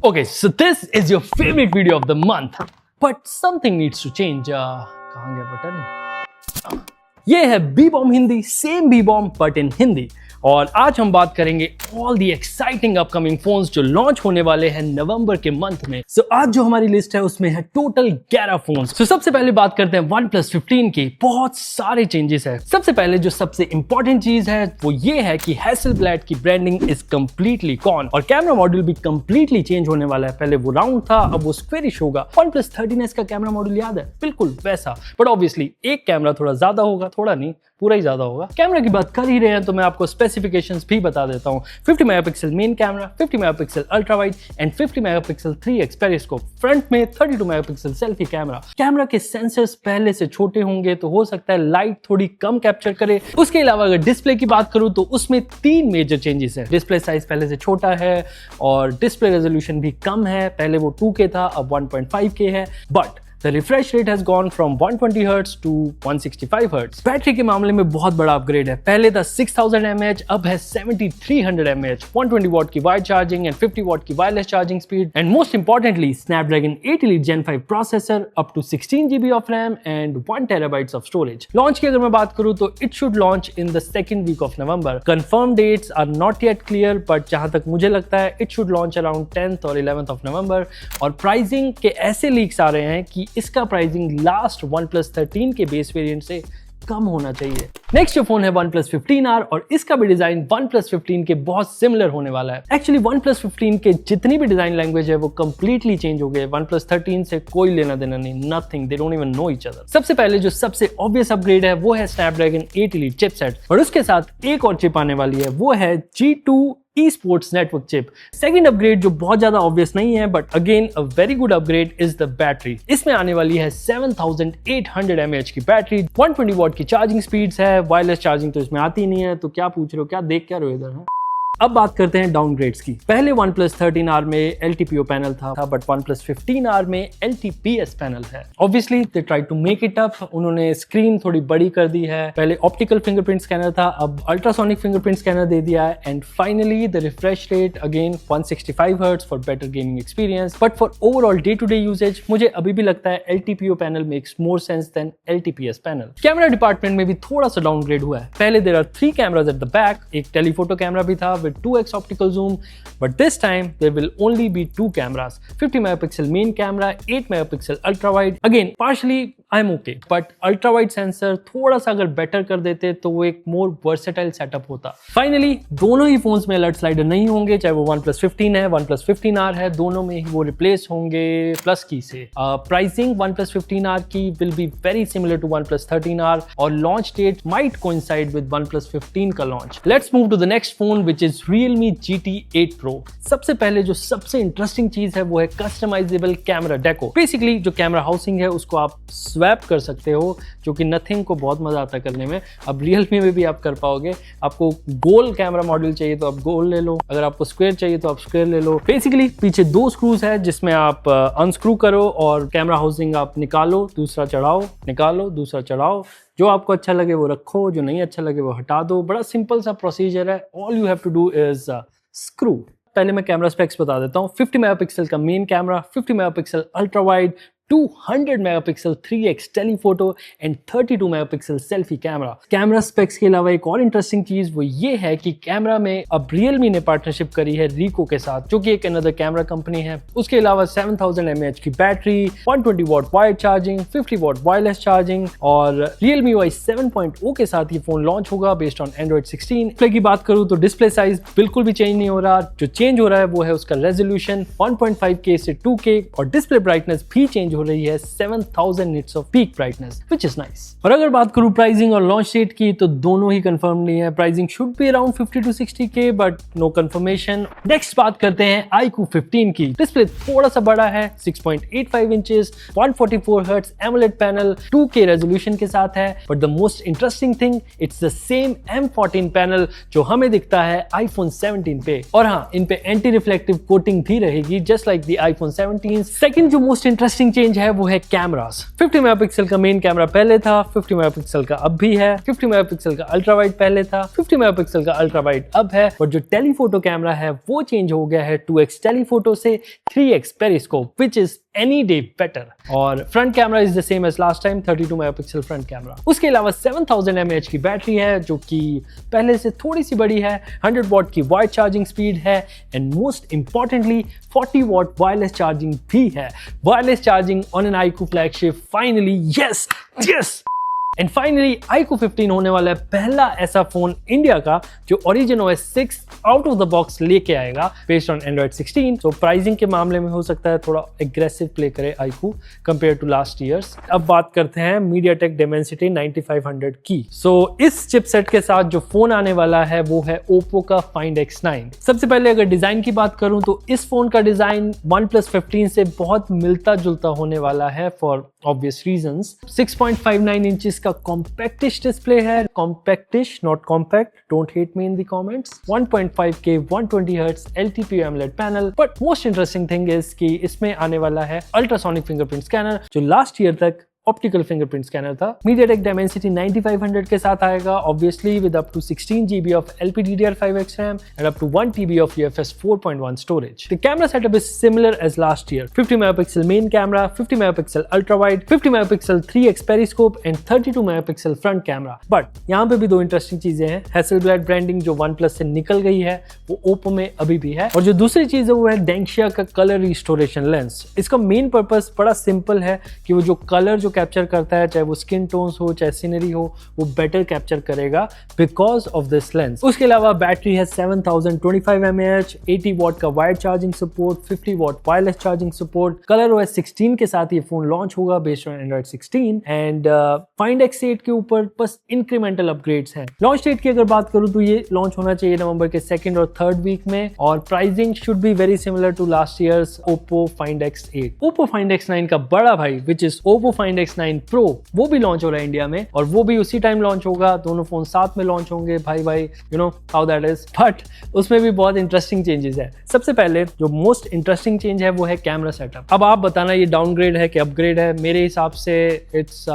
Okay, so this is your favorite video of the month, but something needs to change. कहाँ गया button? ये है B-Bomb Hindi, same B-Bomb but in Hindi. और आज हम बात करेंगे all the exciting upcoming phones जो लॉन्च होने वाले हैं नवंबर के मंथ में। सो आज जो हमारी लिस्ट है उसमें है टोटल 11 फोन्स। सो सबसे पहले बात करते हैं OnePlus 15 की। बहुत सारे चेंजेस है। सबसे पहले जो सबसे इंपॉर्टेंट चीज है वो ये है कि हैसेलब्लैड की ब्रांडिंग इज कंप्लीटली गॉन और कैमरा मॉड्यूल भी कंप्लीटली चेंज होने वाला है। पहले वो राउंड था, अब वो स्क्वेरिश होगा। OnePlus 13s का कैमरा मॉड्यूल याद है, बिल्कुल वैसा, बट ऑब्वियसली एक कैमरा थोड़ा ज्यादा होगा, थोड़ा नहीं पूरा ही ज्यादा होगा। कैमरा की बात कर ही रहे हैं तो मैं आपको स्पेसिफिकेशंस भी बता देता हूं। 50 megapixel main camera, 50 megapixel ultra wide and 50 megapixel 3x periscope. Front में 32 मेगापिक्सल सेल्फी कैमरा। कैमरा के सेंसर्स पहले से छोटे होंगे तो हो सकता है लाइट थोड़ी कम कैप्चर करे। उसके अलावा अगर डिस्प्ले की बात करूं तो उसमें 3 मेजर चेंजेस है। डिस्प्ले साइज पहले से छोटा है और डिस्प्ले रेजोल्यूशन भी कम है। पहले वो 2K था, अब 1.5K है, but The refresh rate has gone from 120 Hz to 165 Hz. Battery के मामले में बहुत बड़ा अपग्रेड है। पहले था 6000 mAh, अब है 7300 mAh, 120 वाट की वाइड चार्जिंग एंड 50 वाट की wireless charging speed and most importantly Snapdragon 8 Elite Gen 5 processor, up to 16 GB of RAM and 1 TB of storage. Launch की अगर मैं बात करूं तो it should launch in the second week of November. Confirm dates are not yet clear, but जहां तक मुझे लगता है it should launch around 10th और 11th ऑफ नवंबर। और प्राइसिंग के ऐसे लीक्स आ रहे हैं कि इसका प्राइसिंग लास्ट OnePlus 13 के बेस वेरिएंट से कम होना चाहिए। नेक्स्ट जो फोन है OnePlus 15R और इसका भी डिजाइन OnePlus 15 के बहुत सिमिलर होने वाला है। एक्चुअली OnePlus 15 के जितनी भी डिजाइन लैंग्वेज है वो कंप्लीटली चेंज हो गए। OnePlus 13 से कोई लेना देना नहीं, nothing, they don't even know each other. सबसे पहले जो सबसे ऑब्वियस अपग्रेड है वो है Snapdragon 8 Elite चिपसेट और उसके साथ एक और चिप आने वाली है, वो है G2 eSports network chip. Second upgrade जो बहुत ज्यादा ऑब्वियस नहीं है but again a very good upgrade is the battery. इसमें आने वाली है 7800 mAh की बैटरी, 120 वाट की चार्जिंग स्पीड्स है। वायरलेस चार्जिंग तो इसमें आती नहीं है, तो क्या पूछ रहे हो, क्या देख क्या रहे हो इधर है? अब बात करते हैं डाउनग्रेड्स की। पहले OnePlus 13R में LTPO पैनल था बट OnePlus 15R में LTPS पैनल है। Obviously they try to make it up. उन्होंने स्क्रीन थोड़ी बड़ी कर दी है। पहले ऑप्टिकल फिंगरप्रिंट स्कैनर था, अब अल्ट्रासोनिक फिंगरप्रिंट स्कैनर दे दिया है and finally the refresh rate again 165 Hz for better gaming experience. But for overall day to day usage मुझे अभी भी लगता है LTPO panel makes more sense than LTPS panel. Camera department में भी थोड़ा सा डाउनग्रेड हुआ है। पहले there are 3 cameras at the back, एक टेलीफोटो कैमरा भी था with 2x optical zoom, but this time there will only be 2 cameras, 50 megapixel main camera, 8 megapixel ultra wide. Again, partially I'm okay, but ultra wide sensor थोड़ा सा अगर better कर देते तो वो एक मोर वर्सेटाइल सेटअप होता। फाइनली दोनों ही फोन्स में अलर्ट स्लाइडर नहीं होंगे, चाहे वो OnePlus 15 है, OnePlus 15R है, दोनों में ही वो रिप्लेस होंगे प्लस की से। प्राइसिंग OnePlus 15R की will be very similar to OnePlus 13R और launch date might coincide with OnePlus 15 का launch. Let's move to the next phone which is Realme GT 8 Pro। सबसे पहले जो सबसे इंटरेस्टिंग चीज है वो है कस्टमाइजेबल कैमरा डेको। बेसिकली जो कैमरा हाउसिंग है उसको आप स्वैप कर सकते हो, जो कि नथिंग को बहुत मजा आता है करने में। अब Realme में भी आप कर पाओगे। आपको गोल कैमरा मॉड्यूल चाहिए तो आप गोल ले लो, अगर आपको स्क्वायर चाहिए तो आप स्क्वायर ले लो। बेसिकली पीछे 2 स्क्रूज है जिसमें आप अनस्क्रू करो और कैमरा हाउसिंग आप निकालो, दूसरा चढ़ाओ, निकालो, दूसरा चढ़ाओ। जो आपको अच्छा लगे वो रखो, जो नहीं अच्छा लगे वो हटा दो। बड़ा सिंपल सा प्रोसीजर है। All you have to do is screw. पहले मैं कैमरा स्पेक्स बता देता हूँ। 50 मेगापिक्सल का main camera, 50 megapixel ultra wide, 200 megapixel 3x telephoto and 32 megapixel selfie camera. Camera specs के अलावा एक और इंटरेस्टिंग चीज वो ये है कि कैमरा में अब Realme ने पार्टनरशिप करी है Ricoh के साथ, जो कि एक अनदर कैमरा कंपनी है। उसके अलावा 7000 mAh की बैटरी, 120 वाट वायर्ड चार्जिंग, 50 वाट वायरलेस चार्जिंग और Realme UI 7.0 के साथ ये फोन लॉन्च होगा बेस्ड ऑन Android 16। डिस्प्ले की बात करूं तो डिस्प्ले साइज बिल्कुल भी चेंज नहीं हो रहा। जो चेंज हो रहा है वो है उसका रेजोल्यूशन 1.5K से 2K और डिस्प्ले ब्राइटनेस भी चेंज हो रही है 7000 nits off peak brightness, which is nice. और अगर बात करूं प्राइसिंग और लॉन्च डेट की तो दोनों ही कंफर्म नहीं है। Pricing should be around 50 to 60K but no confirmation. Next बात करते हैं iQOO 15 की। डिस्प्ले थोड़ा सा बड़ा है, 6.85 inches, 144 Hz AMOLED panel, 2K resolution के साथ है। But the most interesting thing, it's the same M14 panel जो हमें दिखता है iPhone 17 पे। और हाँ, इन पे एंटी रिफ्लेक्टिव कोटिंग भी रहेगी just like the iPhone 17। Second जो मोस्ट इंटरेस्टिंग चेंज चेंज है वो है कैमरास। 50 मेगापिक्सल का मेन कैमरा पहले था, 50 मेगापिक्सल का अब भी है। 50 मेगापिक्सल का अल्ट्रा वाइड पहले था, 50 मेगापिक्सल का अल्ट्रा वाइड अब है। और जो टेलीफोटो कैमरा है वो चेंज हो गया है 2x टेलीफोटो से 3x periscope, which is any day better. और front camera is the same as last time, 32 megapixel front camera. उसके अलावा 7000 mAh की बैटरी है जो कि पहले से थोड़ी सी बड़ी है, 100 वॉट की वाइड चार्जिंग स्पीड है and most importantly 40 what wireless charging भी है। Wireless charging on an iQOO flagship, finally, yes yes. And finally iQOO 15 होने वाला है पहला ऐसा फोन इंडिया का जो Origin OS 6 out of the box लेके आएगा बेस्ड ऑन Android 16। तो प्राइसिंग के मामले में हो सकता है थोड़ा एग्रेसिव प्ले करे iQOO compare to last years. अब बात करते हैं MediaTek Dimensity 9500 की। सो इस चिपसेट के साथ जो फोन आने वाला है वो है Oppo का Find X9। सबसे पहले अगर डिजाइन की बात करूं तो इस फोन का डिजाइन OnePlus 15 से बहुत मिलता जुलता होने वाला है फॉर ऑब्वियस रीजंस। 6.59 इंचेस का कॉम्पैक्टिश डिस्प्ले है, compactish not compact, don't hate me in the comments. 1.5K 120 hertz LTPO AMOLED पैनल। But most interesting thing is कि इसमें आने वाला है अल्ट्रासोनिक फिंगरप्रिंट स्कैनर जो लास्ट ईयर तक ऑप्टिकल फिंगरप्रिंट स्कैनर था। MediaTek Dimensity 9500 के साथ आएगा obviously with up to 16 GB of LPDDR5X RAM and up to 1 TB of UFS 4.1 storage. The camera setup is similar as last year. 50 megapixel main camera, 50 megapixel ultra wide, 50 megapixel 3x periscope and 32 megapixel front camera. But यहाँ पे भी दो interesting चीजें हैं। हैसेलब्लैड branding जो OnePlus से निकल गई है वो Oppo में अभी भी है। और जो दूसरी चीज है वो है Dengxia का कलर रिस्टोरेशन लेंस। इसका मेन पर्पस बड़ा सिंपल है कि वो जो कलर जो कैप्चर करता है, चाहे वो स्किन टोन्स हो चाहे सीनरी हो, वो बेटर कैप्चर करेगा बिकॉज ऑफ दिस लेंस। उसके अलावा बैटरी है 7025 mAh, 80 वॉट का wired charging support, 50 what wireless charging support. Colour OS 16 के साथ ये फोन लॉन्च होगा based on Android 16 and Find X8 के ऊपर बस इंक्रीमेंटल अपग्रेड्स हैं। लॉन्च डेट की अगर बात करूं तो ये लॉन्च होना चाहिए नवंबर के 2nd और 3rd वीक में और pricing should be very similar to last years Oppo Find X8। Oppo Find X9 का बड़ा भाई which is Oppo Find X9 Pro वो भी लॉन्च हो रहा है इंडिया में और वो भी उसी टाइम लॉन्च होगा। दोनों फोन साथ में लॉन्च होंगे। भाई you know how that is. But उसमें भी बहुत इंटरेस्टिंग चेंजेस है। सबसे पहले जो मोस्ट इंटरेस्टिंग चेंज है वो है कैमरा सेटअप। अब आप बताना ये डाउनग्रेड है कि अपग्रेड है। मेरे हिसाब से इट्स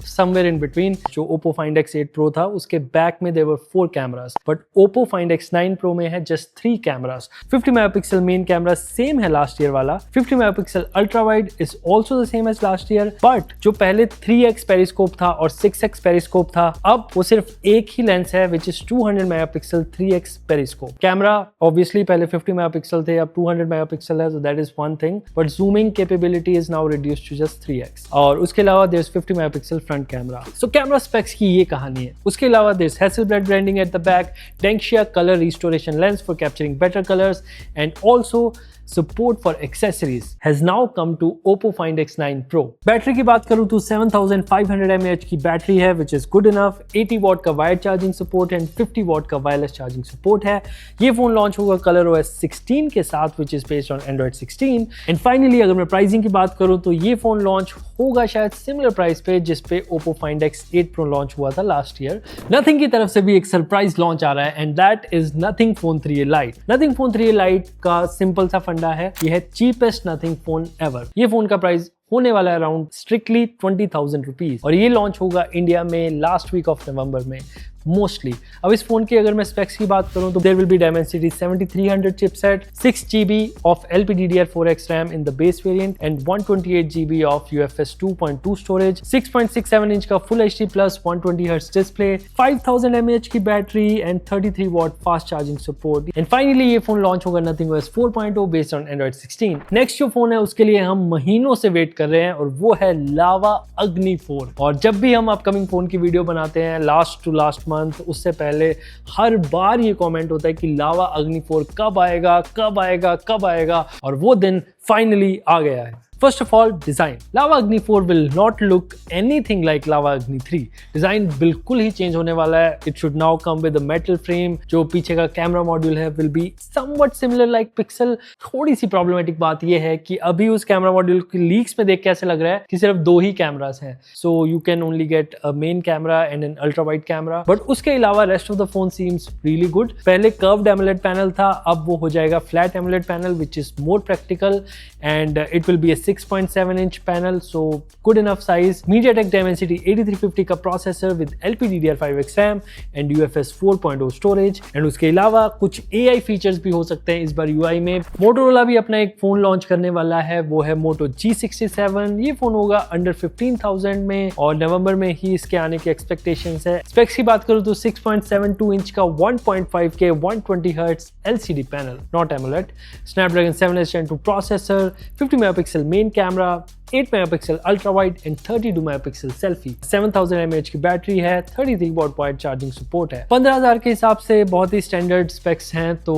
समवेयर इन बिटवीन। जो Oppo Find X8 Pro था उसके बैक में there were 4 cameras but Oppo Find X9 Pro में है just 3 cameras. 50 megapixel main camera same है लास्ट ईयर वाला। 50 megapixel ultra wide is also the same as last year but जो पहले 3x periscope था और 6x पेरिस्कोप था अब वो सिर्फ एक ही लेंस है which is 200 megapixel 3x periscope. Camera obviously पहले 50 मेगापिक्सल थे अब 200 मेगापिक्सल है, so that is one thing, but zooming capability is now reduced to just 3x। और उसके अलावा there's 50 megapixel front camera. so camera specs की ये कहानी है। उसके अलावा there's Hasselblad branding at the back, Dengxia color restoration lens for capturing better colors and also support for accessories has now come to Oppo Find X9 Pro। Battery की बात करूं तो 7500 mAh की बैटरी है which is good enough। 80 what का wired charging support and 50 what का wireless charging support है। ये फोन लॉन्च होगा कलर OS 16 के साथ which is based on Android 16। And finally अगर मैं प्राइसिंग की बात करूं तो ये फोन लॉन्च होगा शायद सिमिलर प्राइस पे जिस पे Oppo Find X8 Pro launch हुआ था लास्ट ईयर। नथिंग की तरफ से भी एक सरप्राइज लॉन्च आ रहा है and that is Nothing Phone 3a Lite। Nothing Phone 3a Lite का सिंपल सा फंडा है, ये है चीपेस्ट नथिंग फोन एवर। ये फोन का प्राइस होने वाला है अराउंड स्ट्रिक्टली 20,000 रुपीज और ये लॉन्च होगा इंडिया में लास्ट वीक ऑफ नवंबर में मोस्टली। अब इस फोन की अगर मैं स्पेक्स की बात करूं तो there will be Dimensity 7300 chipset, 6 GB of LPDDR4X RAM in the base variant and 128 GB of UFS 2.2 storage, 6.67 inch का full HD plus 120 hertz display, 5000 mAh की battery and 33 watt fast charging support. And finally ये phone launch होगा Nothing OS 4.0 based on Android 16। Next जो phone है उसके लिए हम महीनों से वेट कर रहे हैं और वो है Lava Agni 4। और जब भी हम अपकमिंग फोन की वीडियो बनाते हैं लास्ट टू लास्ट उससे पहले हर बार ये कमेंट होता है कि Lava Agni 4 कब आएगा कब आएगा कब आएगा और वो दिन फाइनली आ गया है। First of all, design. Lava Agni 4 will not look anything like Lava Agni 3. Design बिल्कुल ही चेंज होने वाला है। It should now come with a metal frame। जो पीछे का कैमरा मॉड्यूल है will be somewhat similar like Pixel। थोड़ी सी problematic बात ये है कि अभी उस कैमरा मॉड्यूल की लीक्स में देख के ऐसे लग रहा है कि सिर्फ 2 ही कैमरास हैं। So you can only get a main camera and an ultra wide camera। But उसके अलावा rest of the phone seems really good। पहले curved AMOLED पैनल था, अब वो हो जाएगा flat AMOLED panel which is more practical and it will be a 6.7 inch panel, so good enough size. MediaTek Dimensity 8350 का processor with LPDDR5X RAM and UFS 4.0 storage, and उसके अलावा कुछ AI features भी हो सकते हैं इस बार UI में। मोटोरोला भी अपना एक फोन लॉन्च करने वाला है, वो है Moto G67। ये फोन होगा अंडर 15,000 में और नवंबर में ही इसके आने की एक्सपेक्टेशंस है। स्पेक्स की बात करूं तो 6.72 इंच का 1.5K 120Hz LCD panel, not AMOLED, Snapdragon 7S Gen 2 processor, 50 megapixel main camera, 8 megapixel ultra wide and 32 megapixel selfie, 7000 mAh की बैटरी है, 33 वॉट पॉइंट चार्जिंग सपोर्ट है। 15,000 के हिसाब से बहुत ही स्टैंडर्ड स्पेक्स हैं, तो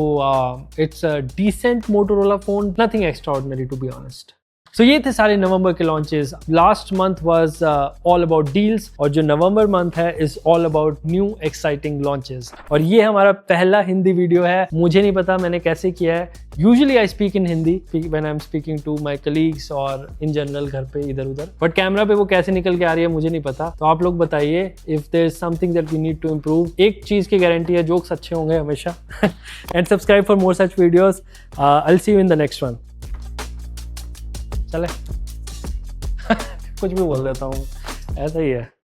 it's a decent Motorola phone, nothing extraordinary to be honest. So ये थे सारे नवंबर के launches. Last month was all about deals और जो नवंबर मंथ है is all about new exciting launches. और ये हमारा पहला हिंदी वीडियो है। मुझे नहीं पता मैंने कैसे किया है। Usually I speak in Hindi when I am speaking to my colleagues और इन जनरल घर पे इधर उधर, बट कैमरा पे वो कैसे निकल के आ रही है मुझे नहीं पता। तो आप लोग बताइए if there is something that we need to improve. एक चीज की गारंटी है, जोक्स अच्छे होंगे हमेशा। And subscribe for more such videos. I will see you in the next one. चले कुछ भी बोल देता हूँ, ऐसा ही है।